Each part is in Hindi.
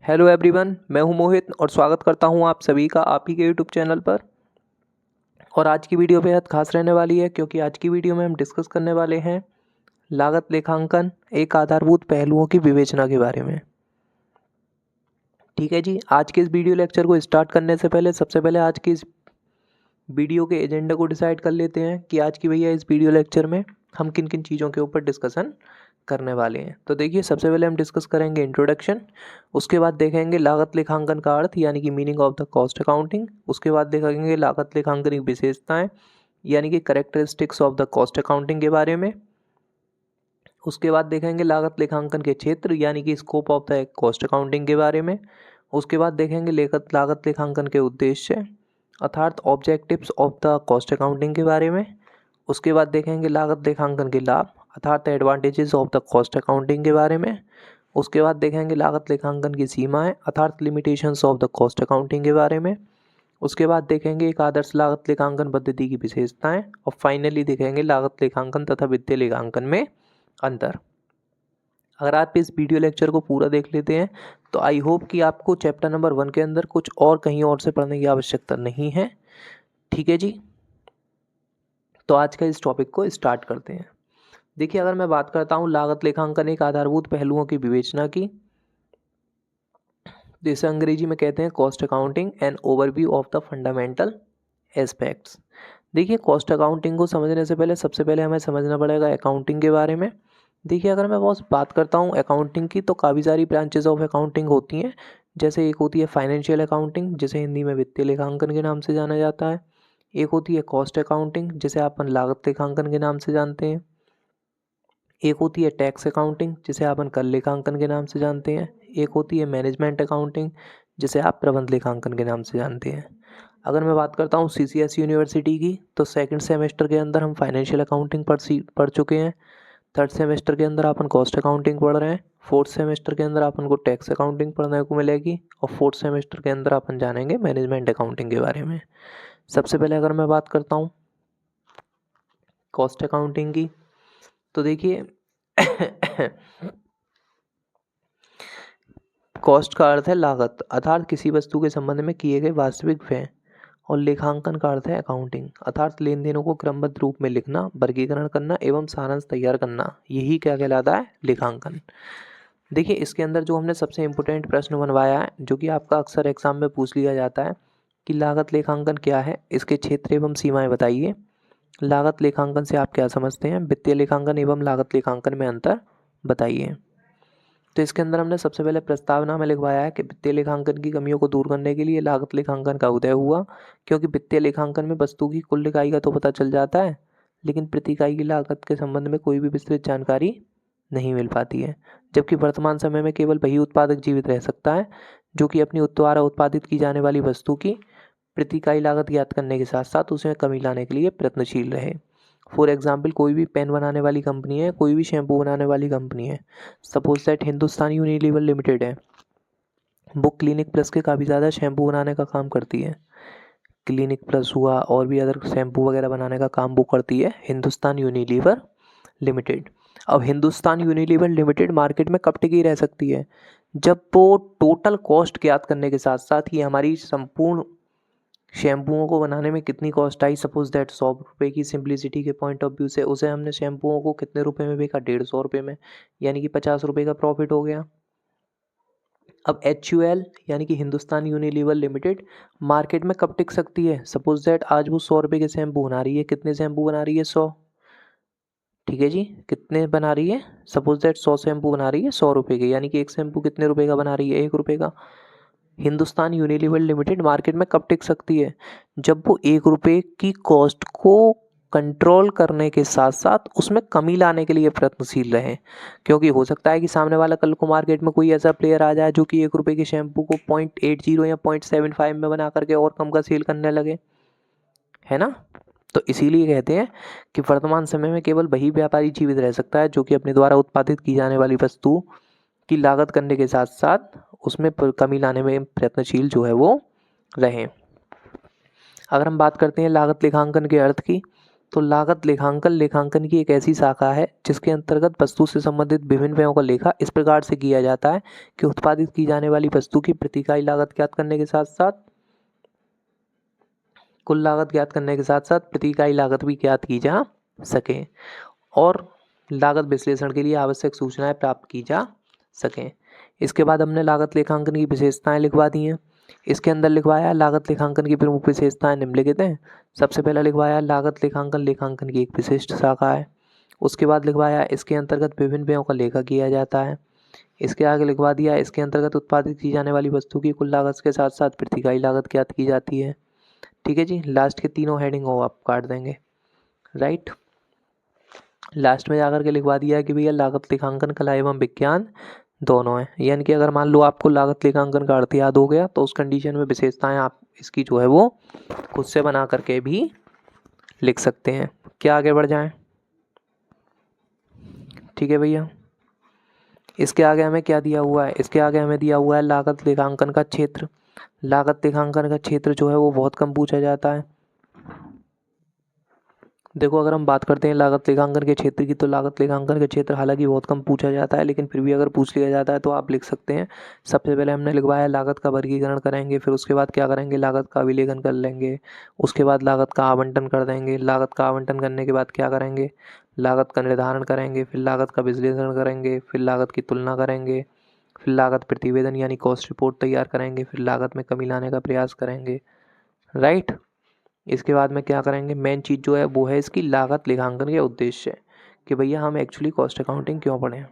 हेलो एवरीवन, मैं हूं मोहित और स्वागत करता हूं आप सभी का आप ही के यूट्यूब चैनल पर। और आज की वीडियो बेहद खास रहने वाली है क्योंकि आज की वीडियो में हम डिस्कस करने वाले हैं लागत लेखांकन एक आधारभूत पहलुओं की विवेचना के बारे में। ठीक है जी, आज के इस वीडियो लेक्चर को स्टार्ट करने से पहले सबसे पहले आज की इस वीडियो के एजेंडा को डिसाइड कर लेते हैं कि आज की भैया इस वीडियो लेक्चर में हम किन किन चीज़ों के ऊपर डिस्कशन करने वाले हैं। तो देखिए, सबसे पहले हम डिस्कस करेंगे इंट्रोडक्शन, उसके बाद देखेंगे लागत लेखांकन का अर्थ यानी कि meaning of the cost accounting, उसके बाद देखेंगे लागत लेखांकन की विशेषताएं यानी कि characteristics of the cost accounting के बारे में, उसके बाद देखेंगे लागत लेखांकन के क्षेत्र यानी कि scope of the cost accounting के बारे में, उसके बाद देखेंगे लागत लेखांकन के उद्देश्य अर्थात objectives of the cost accounting के बारे में, उसके बाद देखेंगे लागत लेखांकन के लाभ अर्थात advantages of the cost accounting के बारे में, उसके बाद देखेंगे लागत लेखांकन की सीमाएं अर्थात limitations of the cost accounting के बारे में, उसके बाद देखेंगे एक आदर्श लागत लेखांकन पद्धति की विशेषताएं और फाइनली देखेंगे लागत लेखांकन तथा वित्तीय लेखांकन में अंतर। अगर आप इस वीडियो लेक्चर को पूरा देख लेते हैं तो आई होप कि आपको चैप्टर नंबर 1 के अंदर कुछ और कहीं और से पढ़ने की आवश्यकता नहीं है। ठीक है जी, तो आज का इस टॉपिक को स्टार्ट करते हैं। देखिए, अगर मैं बात करता हूँ लागत लेखांकन एक आधारभूत पहलुओं की विवेचना की, जिसे अंग्रेजी में कहते हैं cost accounting and overview of the fundamental aspects. देखिए, कॉस्ट अकाउंटिंग को समझने से पहले सबसे पहले हमें समझना पड़ेगा अकाउंटिंग के बारे में। देखिए, अगर मैं बस बात करता हूँ अकाउंटिंग की तो काफ़ी सारी ब्रांचेस ऑफ अकाउंटिंग होती हैं। जैसे एक होती है फाइनेंशियल अकाउंटिंग, जिसे हिंदी में वित्तीय लेखांकन के नाम से जाना जाता है। एक होती है कॉस्ट अकाउंटिंग, जिसे अपन लागत लेखांकन के नाम से जानते हैं। एक होती है टैक्स अकाउंटिंग, जिसे अपन कर लेखांकन के नाम से जानते हैं। एक होती है मैनेजमेंट अकाउंटिंग, जिसे आप प्रबंध लेखांकन के नाम से जानते हैं। अगर मैं बात करता हूँ CCS यूनिवर्सिटी की तो सेकंड सेमेस्टर के अंदर हम फाइनेंशियल अकाउंटिंग पढ़ चुके हैं। थर्ड सेमेस्टर के अंदर अपन कॉस्ट अकाउंटिंग पढ़ रहे हैं। फोर्थ सेमेस्टर के अंदर अपन को टैक्स अकाउंटिंग पढ़ने को मिलेगी और फोर्थ सेमेस्टर के अंदर अपन जानेंगे मैनेजमेंट अकाउंटिंग के बारे में। सबसे पहले अगर मैं बात करता हूँ कॉस्ट अकाउंटिंग की तो देखिए कॉस्ट का अर्थ है लागत अर्थात किसी वस्तु के संबंध में किए गए वास्तविक व्यय, और लेखांकन का अर्थ है अकाउंटिंग अर्थात लेन देनों को क्रमबद्ध रूप में लिखना, वर्गीकरण करना एवं सारांश तैयार करना। यही क्या कहलाता है? लेखांकन। देखिए, इसके अंदर जो हमने सबसे इम्पोर्टेंट प्रश्न बनवाया है, जो कि आपका अक्सर एग्जाम में पूछ लिया जाता है कि लागत लेखांकन क्या है, इसके क्षेत्र एवं सीमाएं बताइए। लागत लेखांकन से आप क्या समझते हैं? वित्तीय लेखांकन एवं लागत लेखांकन में अंतर बताइए। तो इसके अंदर हमने सबसे पहले प्रस्तावना में लिखवाया है कि वित्तीय लेखांकन की कमियों को दूर करने के लिए लागत लेखांकन का उदय हुआ, क्योंकि वित्तीय लेखांकन में वस्तु की कुल इकाई का तो पता चल जाता है, लेकिन प्रति इकाई की लागत के संबंध में कोई भी विस्तृत जानकारी नहीं मिल पाती है। जबकि वर्तमान समय में केवल वही उत्पादक जीवित रह सकता है जो कि अपनी द्वारा उत्पादित की जाने वाली वस्तु की प्रति इकाई लागत ज्ञात करने के साथ साथ उसमें कमी लाने के लिए प्रयत्नशील रहे। फॉर एग्जाम्पल, कोई भी पेन बनाने वाली कंपनी है, कोई भी शैम्पू बनाने वाली कंपनी है, suppose that Hindustan Unilever limited है, वो क्लिनिक प्लस के काफ़ी ज़्यादा शैम्पू बनाने का काम करती है। क्लिनिक प्लस हुआ और भी अदर शैम्पू वगैरह बनाने का काम वो करती है हिंदुस्तान यूनिलीवर लिमिटेड। अब हिंदुस्तान यूनिलीवर लिमिटेड मार्केट में कब टिकी रह सकती है? जब वो टोटल कॉस्ट ज्ञात करने के साथ साथ ही हमारी संपूर्ण शैम्पूओं को बनाने में कितनी कॉस्ट आई, सपोज दैट 100 रुपये की सिंप्लिसिटी के पॉइंट ऑफ व्यू से उसे हमने शैम्पूओं को कितने रुपए में बेचा? 150 रुपये में, यानी कि 50 रुपये का प्रॉफिट हो गया। अब HUL यानी कि हिंदुस्तान यूनिलीवर लिमिटेड मार्केट में कब टिक सकती है? सपोज दैट आज वो 100 रुपये के शैम्पू बना रही है। कितने शैम्पू बना रही है? 100। ठीक है जी, कितने बना रही है? सपोज दैट 100 शैम्पू बना रही है 100 रुपये के, यानी कि एक शैम्पू कितने रुपए का बना रही है? 1 रुपये का। हिंदुस्तान यूनिलीवर लिमिटेड मार्केट में कब टिक सकती है? जब वो 1 रुपये की कॉस्ट को कंट्रोल करने के साथ साथ उसमें कमी लाने के लिए प्रयत्नशील रहे। क्योंकि हो सकता है कि सामने वाला कल को मार्केट में कोई ऐसा प्लेयर आ जाए जो कि 1 रुपये के शैम्पू को 0.80 या 0.75 में बना करके और कम का सेल करने लगे, है ना। तो इसीलिए कहते हैं कि वर्तमान समय में केवल वही व्यापारी जीवित रह सकता है जो कि अपने द्वारा उत्पादित की जाने वाली वस्तु की लागत करने के साथ साथ उसमें कमी लाने में प्रयत्नशील जो है वो रहे। अगर हम बात करते हैं लागत लेखांकन के अर्थ की, तो लागत लेखांकन लेखांकन की एक ऐसी शाखा है जिसके अंतर्गत वस्तु से संबंधित विभिन्न व्ययों का लेखा इस प्रकार से किया जाता है कि उत्पादित की जाने वाली वस्तु की प्रति इकाई लागत ज्ञात करने के साथ साथ कुल लागत ज्ञात करने के साथ साथ प्रति इकाई लागत भी ज्ञात की जा सके और लागत विश्लेषण के लिए आवश्यक सूचनाएं प्राप्त की जा सकें। इसके बाद हमने लागत लेखांकन की विशेषताएं लिखवा दी हैं। इसके अंदर लिखवाया लागत लेखांकन की प्रमुख विशेषताएं निम्नलिखित हैं। सबसे पहला लिखवाया लागत लेखांकन लेखांकन की एक विशिष्ट शाखा है। उसके बाद लिखवाया इसके अंतर्गत विभिन्न व्ययों का लेखा किया जाता है। इसके आगे लिखवा दिया इसके अंतर्गत उत्पादित की जाने वाली वस्तु की कुल लागत के साथ साथ प्रति इकाई लागत ज्ञात की जाती है। ठीक है जी, लास्ट के तीनों हेडिंग हो आप काट देंगे, राइट। लास्ट में जाकर के लिखवा दिया है कि भैया लागत लेखांकन कला एवं विज्ञान दोनों है, यानी कि अगर मान लो आपको लागत लेखांकन का अर्थ याद हो गया तो उस कंडीशन में विशेषताएं आप इसकी जो है वो खुद से बना करके भी लिख सकते हैं। क्या आगे बढ़ जाएं? ठीक है भैया, इसके आगे हमें क्या दिया हुआ है? इसके आगे हमें दिया हुआ है लागत लेखांकन का क्षेत्र। लागत लेखांकन का क्षेत्र जो है वो बहुत कम पूछा जाता है। देखो, अगर हम बात करते हैं लागत लेखांकन के क्षेत्र की तो लागत लेखांकन का क्षेत्र हालांकि बहुत कम पूछा जाता है, लेकिन फिर भी अगर पूछ लिया जाता है तो आप लिख सकते हैं। सबसे पहले हमने लिखवाया लागत का वर्गीकरण करेंगे, फिर उसके बाद क्या करेंगे, लागत का अभिलेखन कर लेंगे, उसके बाद लागत का आवंटन कर देंगे, लागत का आवंटन करने के बाद क्या करेंगे, लागत का निर्धारण करेंगे, फिर लागत का विश्लेषण करेंगे, फिर लागत की तुलना करेंगे, फिर लागत प्रतिवेदन यानी कॉस्ट रिपोर्ट तैयार करेंगे, फिर लागत में कमी लाने का प्रयास करेंगे, राइट। इसके बाद में क्या करेंगे, मेन चीज़ जो है वो है इसकी लागत लेखांकन के उद्देश्य, कि भैया हम एक्चुअली कॉस्ट अकाउंटिंग क्यों पढ़ें।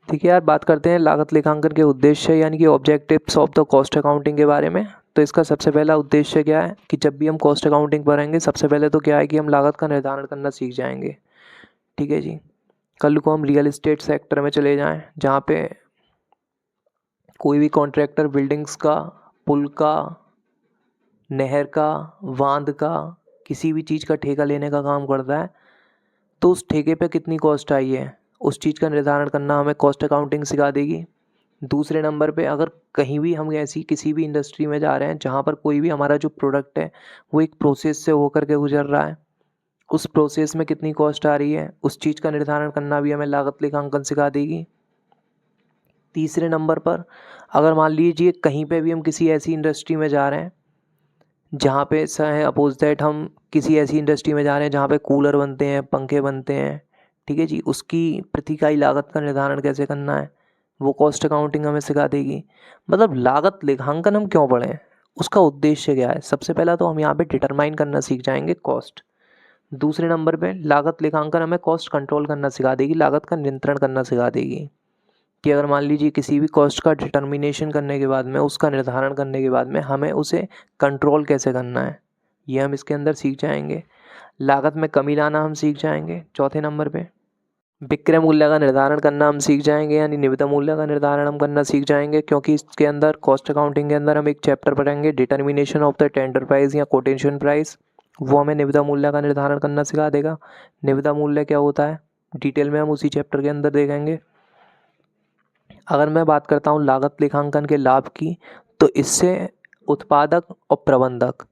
ठीक है यार, बात करते हैं लागत लेखांकन के उद्देश्य यानी कि objectives of the cost accounting के बारे में। तो इसका सबसे पहला उद्देश्य क्या है कि जब भी हम कॉस्ट अकाउंटिंग पढ़ेंगे सबसे पहले तो क्या है कि हम लागत का निर्धारण करना सीख जाएंगे। ठीक है जी, कल को हम रियल एस्टेट सेक्टर में चले जाएं जहाँ पे कोई भी कॉन्ट्रैक्टर बिल्डिंग्स का, पुल का, नहर का, बांध का, किसी भी चीज़ का ठेका लेने का काम करता है, तो उस ठेके पे कितनी कॉस्ट आई है उस चीज़ का निर्धारण करना हमें कॉस्ट अकाउंटिंग सिखा देगी। दूसरे नंबर पे अगर कहीं भी हम ऐसी किसी भी इंडस्ट्री में जा रहे हैं जहाँ पर कोई भी हमारा जो प्रोडक्ट है वो एक प्रोसेस से होकर के गुजर रहा है, उस प्रोसेस में कितनी कॉस्ट आ रही है उस चीज़ का निर्धारण करना भी हमें लागत लेखांकन सिखा देगी। तीसरे नंबर पर अगर मान लीजिए कहीं पे भी हम किसी ऐसी इंडस्ट्री में जा रहे हैं जहाँ पे अपोज दैट हम किसी ऐसी इंडस्ट्री में जा रहे हैं जहाँ पे कूलर बनते हैं, पंखे बनते हैं, ठीक है जी, उसकी प्रति इकाई लागत का निर्धारण कैसे करना है वो कॉस्ट अकाउंटिंग हमें सिखा देगी। मतलब लागत लेखांकन हम क्यों पढ़ें, उसका उद्देश्य क्या है। सबसे पहला तो हम यहाँ पे डिटरमाइन करना सीख जाएंगे कॉस्ट। दूसरे नंबर पे लागत लेखांकन हमें कॉस्ट कंट्रोल करना सिखा देगी, लागत का नियंत्रण करना सिखा देगी कि अगर मान लीजिए किसी भी कॉस्ट का डिटर्मिनेशन करने के बाद में, उसका निर्धारण करने के बाद में हमें उसे कंट्रोल कैसे करना है, ये हम इसके अंदर सीख जाएंगे। लागत में कमी लाना हम सीख जाएंगे। चौथे नंबर पे विक्रय मूल्य का निर्धारण करना हम सीख जाएंगे, यानी निविदा मूल्य का निर्धारण हम करना सीख जाएंगे, क्योंकि इसके अंदर कॉस्ट अकाउंटिंग के अंदर हम एक चैप्टर पढ़ेंगे determination of the tender price या कोटेशन प्राइस, वो हमें निविदा मूल्य का निर्धारण करना सिखा देगा। निविदा मूल्य क्या होता है डिटेल में हम उसी चैप्टर के अंदर देखेंगे। अगर मैं बात करता हूँ लागत लेखांकन के लाभ की, तो इससे उत्पादक और प्रबंधक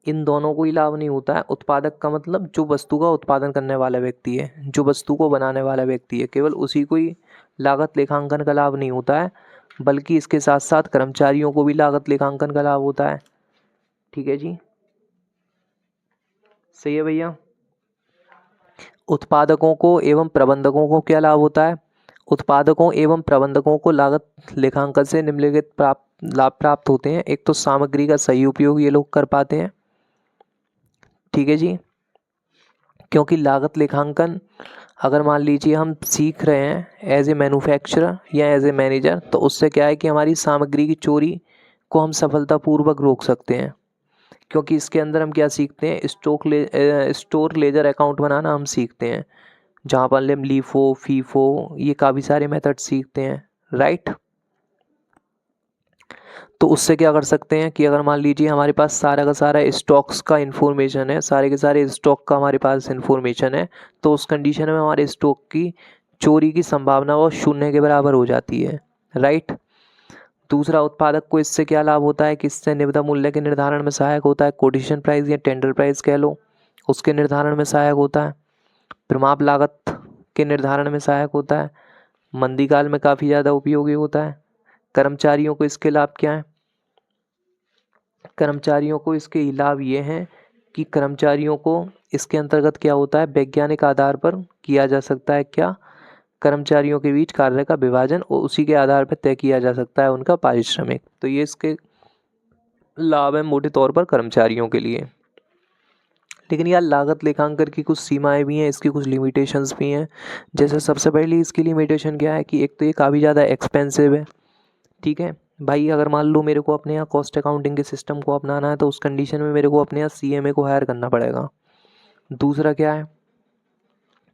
इन दोनों को ही लाभ नहीं होता है। उत्पादक का मतलब जो वस्तु का उत्पादन करने वाला व्यक्ति है, जो वस्तु को बनाने वाला व्यक्ति है, केवल उसी को ही लागत लेखांकन का लाभ नहीं होता है, बल्कि इसके साथ साथ कर्मचारियों को भी लागत लेखांकन का लाभ होता है। ठीक है जी, सही है भैया। उत्पादकों को एवं प्रबंधकों को क्या लाभ होता है, उत्पादकों एवं प्रबंधकों को लागत लेखांकन से निम्नलिखित लाभ प्राप्त होते हैं। एक तो सामग्री का सही उपयोग ये लोग कर पाते हैं, ठीक है जी, क्योंकि लागत लेखांकन अगर मान लीजिए हम सीख रहे हैं एज ए मैन्युफैक्चरर या एज ए मैनेजर, तो उससे क्या है कि हमारी सामग्री की चोरी को हम सफलतापूर्वक रोक सकते हैं, क्योंकि इसके अंदर हम क्या सीखते हैं, स्टोर लेजर अकाउंट बनाना हम सीखते हैं, जहाँ पर हम लीफो, फीफो, ये काफ़ी सारे मेथड सीखते हैं, राइट। तो उससे क्या कर सकते हैं कि अगर मान लीजिए हमारे पास सारा का सारा स्टॉक्स का इन्फॉर्मेशन है, सारे के सारे स्टॉक का हमारे पास इन्फॉर्मेशन है, तो उस कंडीशन में हमारे स्टॉक की चोरी की संभावना वो शून्य के बराबर हो जाती है, राइट। दूसरा, उत्पादक को इससे क्या लाभ होता है कि इससे निविदा मूल्य के निर्धारण में सहायक होता है, कोटेशन प्राइस या टेंडर प्राइस कह लो, उसके निर्धारण में सहायक होता है। प्रमाप लागत के निर्धारण में सहायक होता है। मंदी काल में काफ़ी ज़्यादा उपयोगी होता है। कर्मचारियों को इसके लाभ क्या हैं? कर्मचारियों को इसके लाभ ये हैं कि कर्मचारियों को इसके अंतर्गत क्या होता है, वैज्ञानिक आधार पर किया जा सकता है क्या, कर्मचारियों के बीच कार्य का विभाजन और उसी के आधार पर तय किया जा सकता है उनका पारिश्रमिक। तो ये इसके लाभ हैं मोटे तौर पर कर्मचारियों के लिए। लेकिन यार लागत लेखांकन की कुछ सीमाएं भी हैं, इसकी कुछ लिमिटेशंस भी हैं। जैसे सबसे पहली इसकी लिमिटेशन क्या है कि एक तो ये काफ़ी ज़्यादा एक्सपेंसिव है। ठीक है भाई, अगर मान लो मेरे को अपने यहाँ कॉस्ट अकाउंटिंग के सिस्टम को अपनाना है तो उस कंडीशन में मेरे को अपने यहाँ CMA को हायर करना पड़ेगा। दूसरा क्या है,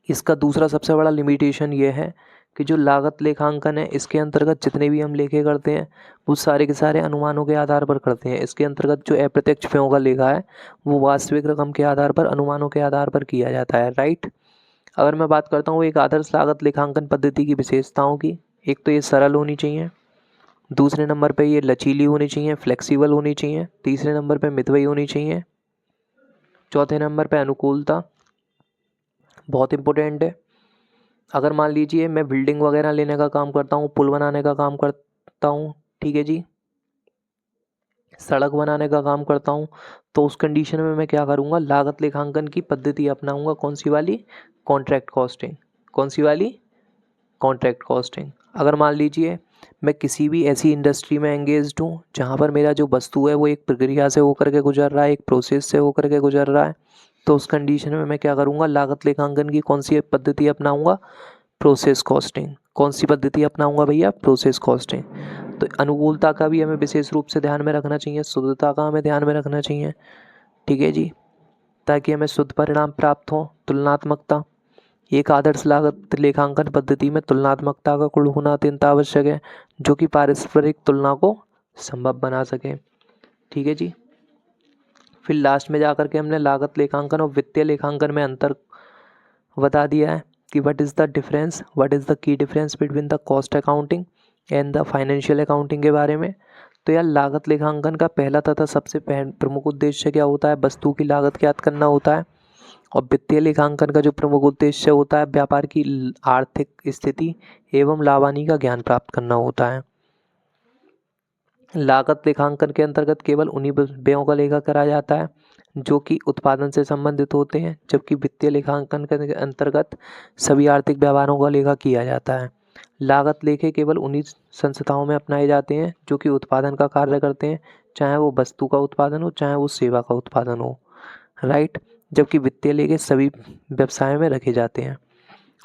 इसका दूसरा सबसे बड़ा लिमिटेशन ये है कि जो लागत लेखांकन है इसके अंतर्गत जितने भी हम लेखे करते हैं वो सारे के सारे अनुमानों के आधार पर करते हैं। इसके अंतर्गत जो अप्रत्यक्ष व्ययों का लेखा है वो वास्तविक रकम के आधार पर, अनुमानों के आधार पर किया जाता है, राइट। अगर मैं बात करता हूँ एक आदर्श लागत लेखांकन पद्धति की विशेषताओं की, एक तो ये सरल होनी चाहिए, दूसरे नंबर पे ये लचीली होनी चाहिए, फ्लेक्सिबल होनी चाहिए, तीसरे नंबर पे मितव्ययी होनी चाहिए, चौथे नंबर पे अनुकूलता बहुत इंपॉर्टेंट है। अगर मान लीजिए मैं बिल्डिंग वगैरह लेने का काम करता हूँ, पुल बनाने का काम करता हूँ, ठीक है जी, सड़क बनाने का काम करता हूँ, तो उस कंडीशन में मैं क्या करूँगा, लागत लेखांकन की पद्धति अपनाऊँगा। कौन सी वाली? Contract costing. कौन सी वाली? Contract costing. अगर मान लीजिए मैं किसी भी ऐसी इंडस्ट्री में एंगेज्ड हूँ जहाँ पर मेरा जो वस्तु है वो एक प्रक्रिया से होकर के गुजर रहा है, एक प्रोसेस से होकर के गुजर रहा है, तो उस कंडीशन में मैं क्या करूँगा, लागत लेखांकन की कौन सी पद्धति अपनाऊँगा? Process costing. कौन सी पद्धति अपनाऊँगा भैया? Process costing. तो अनुकूलता का भी हमें विशेष रूप से ध्यान में रखना चाहिए, शुद्धता का हमें ध्यान में रखना चाहिए, ठीक है जी, ताकि हमें शुद्ध परिणाम प्राप्त हो। तुलनात्मकता, एक आदर्श लागत लेखांकन पद्धति में तुलनात्मकता का गुण होना अत्यंत आवश्यक है, जो कि पारस्परिक तुलना को संभव बना सके, ठीक है जी। फिर लास्ट में जाकर के हमने लागत लेखांकन और वित्तीय लेखांकन में अंतर बता दिया है कि what is the key difference between the cost accounting and the financial accounting के बारे में। तो यार लागत लेखांकन का पहला तथा सबसे प्रमुख उद्देश्य क्या होता है? वस्तु की लागत ज्ञात करना होता है। और वित्तीय लेखांकन का जो प्रमुख उद्देश्य होता है व्यापार की आर्थिक स्थिति एवं लाभानी का ज्ञान प्राप्त करना होता है। लागत लेखांकन के अंतर्गत केवल उन्हीं व्ययों का लेखा करा जाता है जो कि उत्पादन से संबंधित होते हैं, जबकि वित्तीय लेखांकन के अंतर्गत सभी आर्थिक व्यवहारों का लेखा किया जाता है। लागत लेखे केवल उन्हीं संस्थाओं में अपनाए जाते हैं जो कि उत्पादन का कार्य करते हैं, चाहे वो वस्तु का उत्पादन हो चाहे वो सेवा का उत्पादन हो, राइट। जबकि वित्तीय लेखे सभी व्यवसायों में रखे जाते हैं।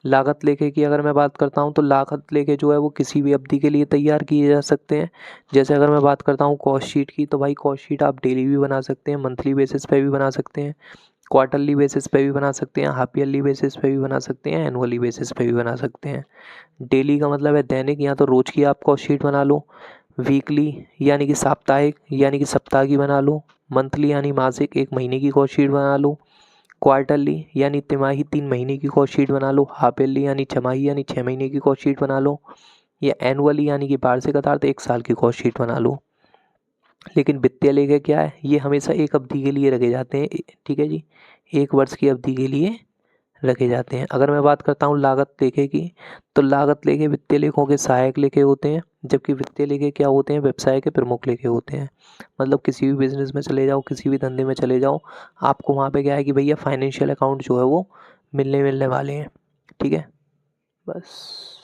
लागत लेखे की अगर मैं बात करता हूँ तो लागत लेखे जो है वो किसी भी अवधि के लिए तैयार किए जा सकते हैं। जैसे अगर मैं बात करता हूँ कॉस्ट शीट की, तो भाई कॉस्ट शीट आप डेली भी बना सकते हैं, मंथली बेसिस पे भी बना सकते हैं, क्वार्टरली बेसिस पे भी बना सकते हैं, हाफ ईयरली बेसिस पे भी बना सकते हैं, एनुअली बेसिस पे भी बना सकते हैं। डेली का मतलब है दैनिक, या तो रोज़ की आप कॉस्ट शीट बना लो, वीकली यानी कि साप्ताहिक यानी कि सप्ताह की बना लो, मंथली यानी मासिक 1 महीने की कॉस्ट शीट बना लो, क्वार्टरली यानी तिमाही 3 महीने की कॉस्ट शीट बना लो, हाफ ईयरली यानी छमाही यानी 6 महीने की कॉस्ट शीट बना लो, या एनुअली यानी कि वार्षिक अर्थात 1 साल की कॉस्ट शीट बना लो। लेकिन वित्तीय लेखे क्या है, ये हमेशा एक अवधि के लिए रखे जाते हैं, ठीक है जी, 1 वर्ष की अवधि के लिए रखे जाते हैं। अगर मैं बात करता हूँ लागत लेखे की, तो लागत लेखे वित्तीय लेखों के सहायक लेखे होते हैं, जबकि वित्तीय लेखे क्या होते हैं? व्यवसाय के प्रमुख लेखे होते हैं। मतलब किसी भी बिजनेस में चले जाओ, किसी भी धंधे में चले जाओ, आपको वहाँ पे क्या है कि भैया फाइनेंशियल अकाउंट जो है वो मिलने वाले हैं, ठीक है, बस।